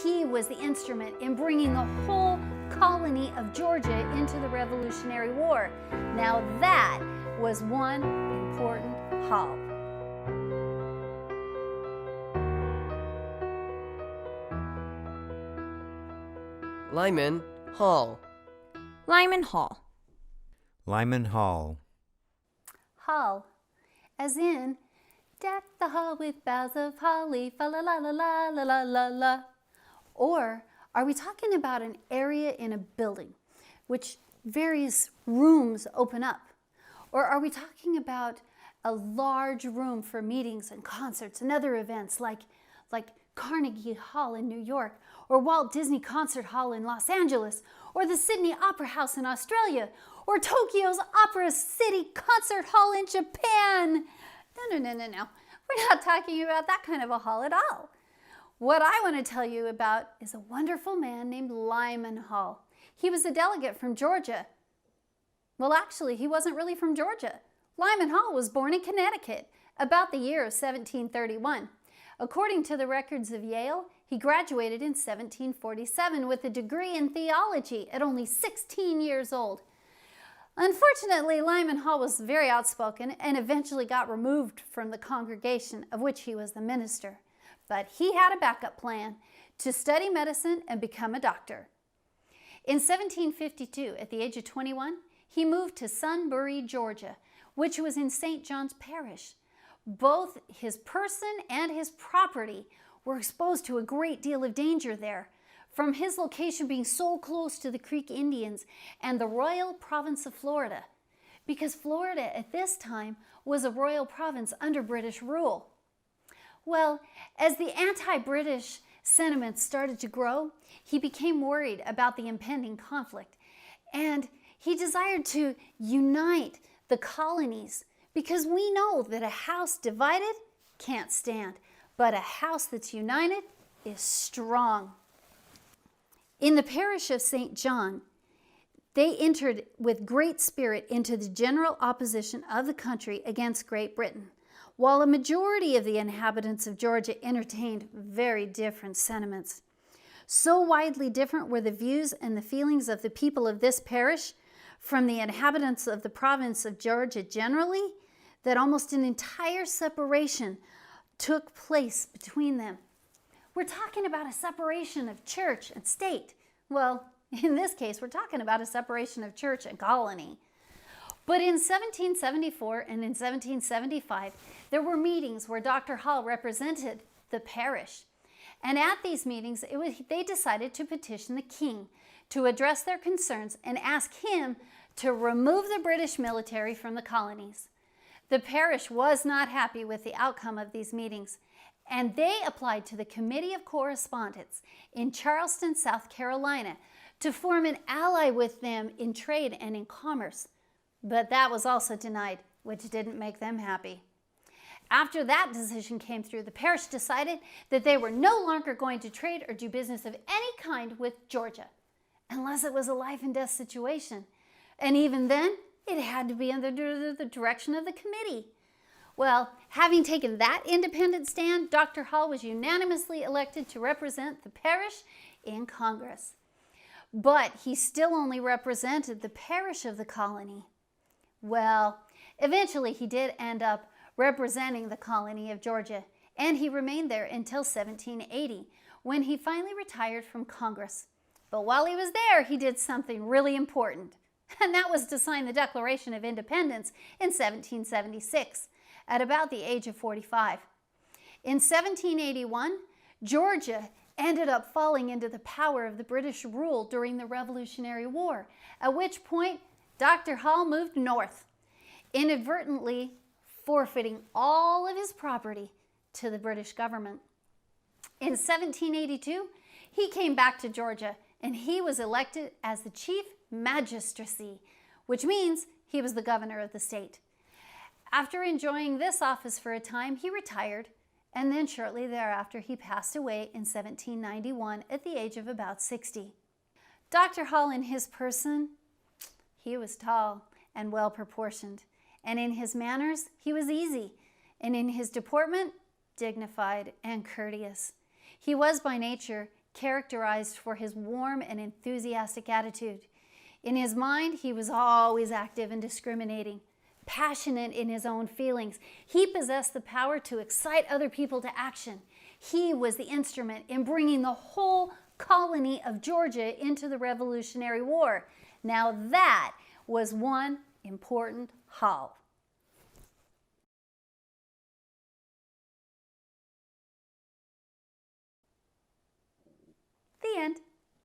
He was the instrument in bringing the whole colony of Georgia into the Revolutionary War. Now that was one important Hall. Lyman Hall. Lyman Hall. Lyman Hall. Hall, as in, deck the hall with boughs of holly, fa la la la la la la la la. Or are we talking about an area in a building which various rooms open up? Or are we talking about a large room for meetings and concerts and other events like Carnegie Hall in New York, or Walt Disney Concert Hall in Los Angeles, or the Sydney Opera House in Australia, or Tokyo's Opera City Concert Hall in Japan? No. We're not talking about that kind of a hall at all. What I want to tell you about is a wonderful man named Lyman Hall. He was a delegate from Georgia. Well, actually, he wasn't really from Georgia. Lyman Hall was born in Connecticut about the year of 1731. According to the records of Yale, he graduated in 1747 with a degree in theology at only 16 years old. Unfortunately, Lyman Hall was very outspoken and eventually got removed from the congregation of which he was the minister. But he had a backup plan to study medicine and become a doctor. In 1752, at the age of 21, he moved to Sunbury, Georgia, which was in St. John's Parish. Both his person and his property were exposed to a great deal of danger there, from his location being so close to the Creek Indians and the royal province of Florida, because Florida at this time was a royal province under British rule. Well, as the anti-British sentiments started to grow, he became worried about the impending conflict, and he desired to unite the colonies, because we know that a house divided can't stand, but a house that's united is strong. In the parish of St. John, they entered with great spirit into the general opposition of the country against Great Britain, while a majority of the inhabitants of Georgia entertained very different sentiments. So widely different were the views and the feelings of the people of this parish from the inhabitants of the province of Georgia generally, that almost an entire separation took place between them. We're talking about a separation of church and state. Well, in this case, we're talking about a separation of church and colony. But in 1774 and in 1775, there were meetings where Dr. Hall represented the parish. And at these meetings, they decided to petition the king to address their concerns and ask him to remove the British military from the colonies. The parish was not happy with the outcome of these meetings, and they applied to the Committee of Correspondence in Charleston, South Carolina, to form an ally with them in trade and in commerce. But that was also denied, which didn't make them happy. After that decision came through, the parish decided that they were no longer going to trade or do business of any kind with Georgia, unless it was a life and death situation. And even then, it had to be under the direction of the committee. Well, having taken that independent stand, Dr. Hall was unanimously elected to represent the parish in Congress. But he still only represented the parish of the colony. Well, eventually he did end up representing the colony of Georgia, and he remained there until 1780, when he finally retired from Congress. But while he was there, he did something really important, and that was to sign the Declaration of Independence in 1776, at about the age of 45. In 1781, Georgia ended up falling into the power of the British rule during the Revolutionary War, at which point Dr. Hall moved north, inadvertently forfeiting all of his property to the British government. In 1782, he came back to Georgia, and he was elected as the chief magistracy, which means he was the governor of the state. After enjoying this office for a time, he retired, and then shortly thereafter he passed away in 1791 at the age of about 60. Dr. Hall, in his person, he was tall and well proportioned, and in his manners he was easy, and in his deportment dignified and courteous. He was by nature characterized for his warm and enthusiastic attitude. In his mind, he was always active and discriminating, passionate in his own feelings. He possessed the power to excite other people to action. He was the instrument in bringing the whole colony of Georgia into the Revolutionary War. Now that was one important Hall. The end.